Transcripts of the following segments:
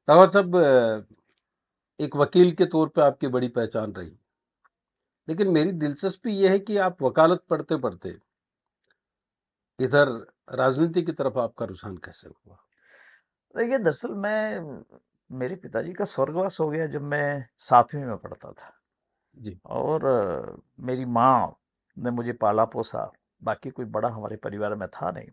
रावत साहब, एक वकील के तौर पे आपकी बड़ी पहचान रही, लेकिन मेरी दिलचस्पी ये है कि आप वकालत पढ़ते-पढ़ते इधर राजनीति की तरफ आपका रुझान कैसे हुआ? देखिए, दरअसल मेरे पिताजी का स्वर्गवास हो गया जब मैं 7वीं में पढ़ता था। जी। और मेरी माँ ने मुझे पाला-पोसा, बाकी कोई बड़ा हमारे परिवार में था नहीं।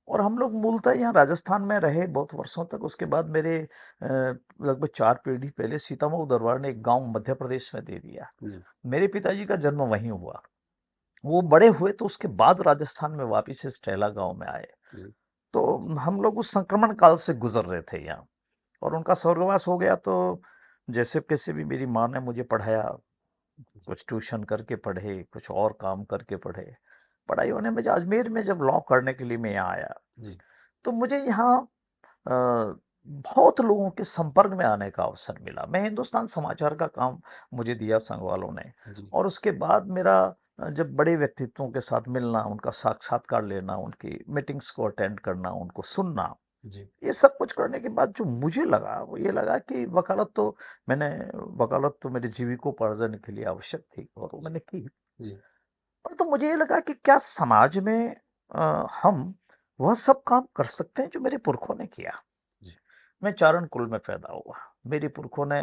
और हम लोग मूलतः यहाँ राजस्थान में रहे बहुत वर्षों तक। उसके बाद मेरे लगभग 4 पीढ़ी पहले सीतामऊ दरबार ने एक गाँव मध्य प्रदेश में दे दिया। जी। मेरे पिताजी का जन्म वहीं हुआ। वो बड़े हुए तो उसके बाद राजस्थान में वापिस इस टैला गाँव में आए। जी। तो हम लोग उस संक्रमण काल से गुज़र रहे थे यहाँ। और उनका स्वर्गवास हो गया तो जैसे कैसे भी मेरी माँ ने मुझे पढ़ाया। कुछ ट्यूशन करके पढ़े, कुछ और काम करके पढ़े। पढ़ाई होने में अजमेर में जब लॉ करने के लिए मैं यहाँ आया, जी। तो मुझे यहाँ बहुत लोगों के संपर्क में आने का अवसर मिला। मैं हिंदुस्तान समाचार का काम मुझे दिया संघ वालों ने। जी। और उसके बाद मेरा जब बड़े व्यक्तित्वों के साथ मिलना, उनका साक्षात्कार लेना, उनकी मीटिंग्स को अटेंड करना, उनको सुनना, जी। ये सब कुछ करने के बाद जो मुझे लगा वो ये लगा कि मैंने वकालत तो मेरे जीविकोपार्जन के लिए आवश्यक थी और वो मैंने की। जी। और तो मुझे ये लगा कि क्या समाज में हम वह सब काम कर सकते हैं जो मेरे पुरखों ने किया। जी। मैं चारण कुल में पैदा हुआ। मेरे पुरखों ने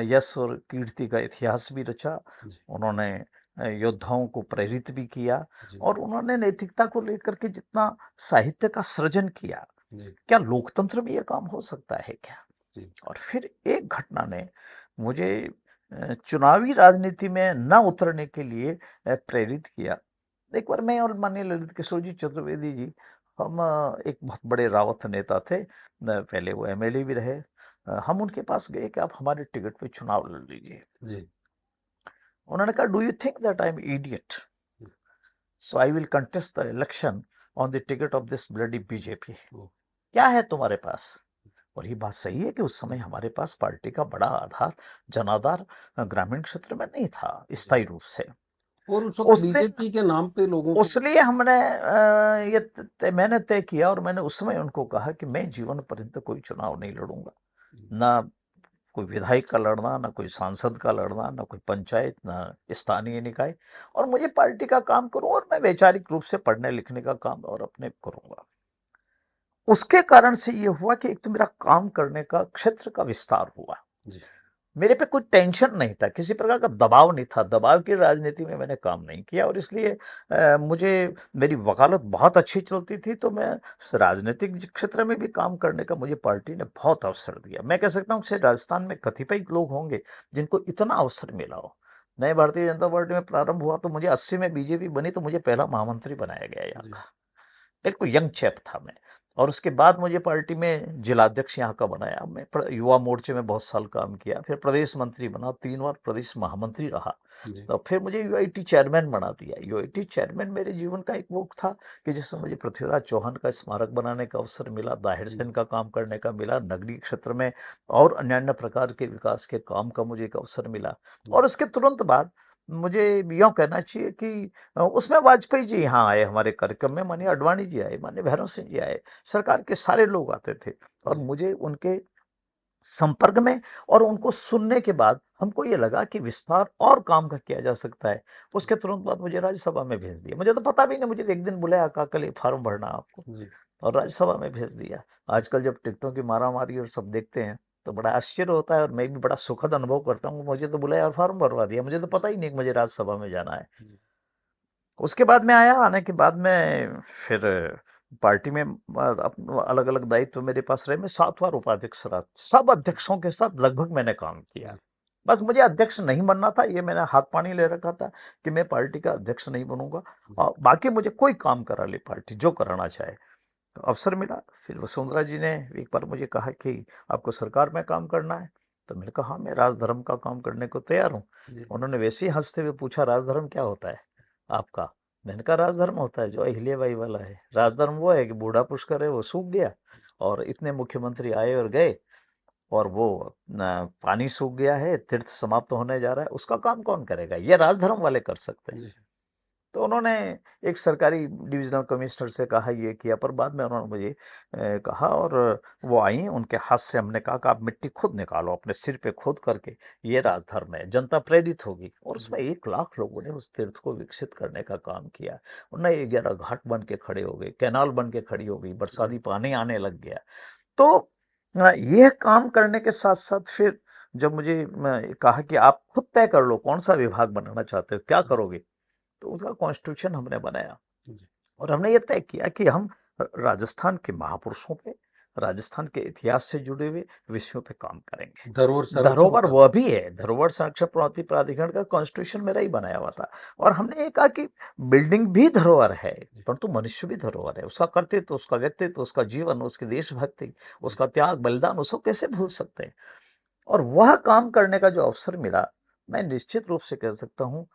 यश और कीर्ति का इतिहास भी रचा। जी। उन्होंने योद्धाओं को प्रेरित भी किया। जी। और उन्होंने नैतिकता को लेकर के जितना साहित्य का सृजन किया, जी। क्या लोकतंत्र में ये काम हो सकता है क्या? जी। और फिर एक घटना ने मुझे चुनावी राजनीति में न उतरने के लिए प्रेरित किया। एक बार मैं और माननीय ललित किशोर जी चतुर्वेदी जी, हम एक बहुत बड़े रावत नेता थे। पहले वो एमएलए भी रहे। हम उनके पास गए कि आप हमारे टिकट पे चुनाव लड़ लीजिए। जी। उन्होंने कहा, do you think that I am idiot? So I will contest the election on the ticket of this bloody BJP. ओ। क्या है तुम्हारे पास? और ये बात सही है कि उस समय हमारे पास पार्टी का बड़ा आधार, जनाधार ग्रामीण क्षेत्र में नहीं था जी। स्थायी रूप से। और उस वक़्त उस दिन बीजेपी के नाम पे लोगों को। उसलिए मैंने तय किया और मैंने उस समय उनको कहा कि मैं जीवन पर्यंत कोई चुनाव नहीं लड़ूंगा। ना कोई विधायक का लड़ना, ना कोई सांसद का लड़ना, ना कोई पंचायत, ना स्थानीय निकाय। और मुझे पार्टी का काम करूं और मैं वैचारिक रूप से पढ़ने लिखने का काम और अपने करूंगा। उसके कारण से ये हुआ कि एक तो मेरा काम करने का क्षेत्र का विस्तार हुआ। जी। मेरे पे कोई टेंशन नहीं था, किसी प्रकार का दबाव नहीं था। दबाव की राजनीति में मैंने काम नहीं किया और इसलिए मुझे मेरी वकालत बहुत अच्छी चलती थी। तो मैं राजनीतिक क्षेत्र में भी काम करने का मुझे पार्टी ने बहुत अवसर दिया। मैं कह सकता हूँ कि राजस्थान में कतिपय लोग होंगे जिनको इतना अवसर मिला हो। नए भारतीय जनता पार्टी में प्रारंभ हुआ तो मुझे 80 में बीजेपी बनी तो मुझे पहला महामंत्री बनाया गया यहाँ जी। का। बिल्कुल यंग चैप था मैं। और उसके बाद मुझे पार्टी में जिलाध्यक्ष यहाँ का बनाया। मैं युवा मोर्चे में बहुत साल काम किया, फिर प्रदेश मंत्री बना, 3 बार प्रदेश महामंत्री रहा। जी। तो फिर मुझे यूआईटी चेयरमैन बना दिया। यूआईटी चेयरमैन मेरे जीवन का एक वो था कि जिसमें मुझे पृथ्वीराज चौहान का स्मारक बनाने का अवसर मिला, दाहिर जी। सेन का काम करने का मिला, नगरीय क्षेत्र में और अन्य अन्य प्रकार के विकास के काम का मुझे एक अवसर मिला। जी। और उसके तुरंत बाद मुझे यूँ कहना चाहिए कि उसमें वाजपेयी जी यहाँ आए हमारे कार्यक्रम में, माननीय अडवाणी जी आए, माननीय भैरव सिंह जी आए, सरकार के सारे लोग आते थे। और जी। मुझे उनके संपर्क में और उनको सुनने के बाद हमको ये लगा कि विस्तार और काम का किया जा सकता है। उसके तुरंत बाद मुझे राज्यसभा में भेज दिया। मुझे तो पता भी नहीं, मुझे एक दिन बुलाया, कहा कल ये फॉर्म भरना है आपको, जी। और राज्यसभा में भेज दिया। आजकल जब टिकटों की मारामारी और सब देखते हैं तो बड़ा आश्चर्य होता है और मैं भी बड़ा सुखद अनुभव करता हूँ। मुझे तो बुलाया और फॉर्म भरवा दिया, मुझे तो पता ही नहीं कि मुझे राज्यसभा में जाना है। जी। उसके बाद में आया, आने के बाद में फिर पार्टी में अलग अलग दायित्व मेरे पास रहे। मैं 7 बार उपाध्यक्ष रहा। सब अध्यक्षों के साथ लगभग मैंने काम किया। जी। बस मुझे अध्यक्ष नहीं बनना था, ये मैंने हाथ पानी ले रखा था कि मैं पार्टी का अध्यक्ष नहीं बनूंगा। जी। और बाकी मुझे कोई काम करा ले पार्टी, जो कराना चाहे। तो अवसर मिला। फिर वसुंधरा जी ने एक बार मुझे कहा कि आपको सरकार में काम करना है। तो मैंने कहा हाँ, मैं राजधर्म का काम करने को तैयार हूँ। जी। उन्होंने वैसे ही हंसते हुए पूछा, राजधर्म क्या होता है आपका? मैंने कहा राजधर्म होता है जो अहिल्याबाई वाला है। राजधर्म वो है कि बूढ़ा पुष्कर है, वो सूख गया और इतने मुख्यमंत्री आए और गए, और वो पानी सूख गया है, तीर्थ समाप्त होने जा रहा है, उसका काम कौन करेगा? ये राजधर्म वाले कर सकते हैं। जी। तो उन्होंने एक सरकारी डिविजनल कमिश्नर से कहा, ये किया, पर बाद में उन्होंने मुझे कहा, और वो आई, उनके हाथ से हमने कहा कि आप मिट्टी खुद निकालो अपने सिर पे खोद करके, ये राजधर्म है, जनता प्रेरित होगी। और उसमें 1 लाख लोगों ने उस तीर्थ को विकसित करने का काम किया। उन्हें 11 घाट बन के खड़े हो गए, कैनाल बन के खड़ी हो गई, बरसाती पानी आने लग गया। तो यह काम करने के साथ साथ फिर जब मुझे कहा कि आप खुद तय कर लो कौन सा विभाग बनाना चाहते हो, क्या करोगे, तो उसका कॉन्स्टिट्यूशन हमने बनाया। और हमने ये तय किया कि हम राजस्थान के महापुरुषों पे, राजस्थान के इतिहास से जुड़े हुए विषयों पे काम करेंगे। धरोहर संरक्षण धरोहर का। वह भी है, धरोहर संरक्षण प्रवृत्ति प्राधिकरण का कॉन्स्टिट्यूशन मेरा ही बनाया हुआ था। और हमने ये कहा कि बिल्डिंग भी धरोहर है, परंतु मनुष्य भी धरोहर है। उसका कर्तृत्व, उसका व्यक्तित्व, उसका जीवन, उसकी देशभक्ति, उसका त्याग बलिदान, उसको कैसे भूल सकते हैं। और वह काम करने का जो अवसर मिला, मैं निश्चित रूप से कह सकता हूँ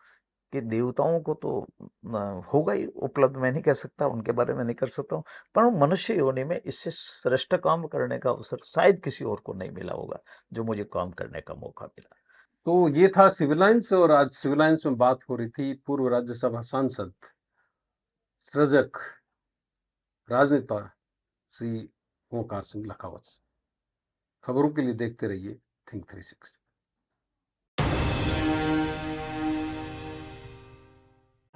कि देवताओं को तो होगा ही उपलब्ध, मैं नहीं कह सकता, उनके बारे में नहीं कर सकता हूँ, पर मनुष्य योनि में इससे श्रेष्ठ काम करने का अवसर शायद किसी और को नहीं मिला होगा, जो मुझे काम करने का मौका मिला। तो ये था सिविल लाइन्स, और आज सिविल लाइन्स में बात हो रही थी पूर्व राज्यसभा सांसद, सृजक, राजनेता श्री ओंकार सिंह लखावत। खबरों के लिए देखते रहिए थिंक 360।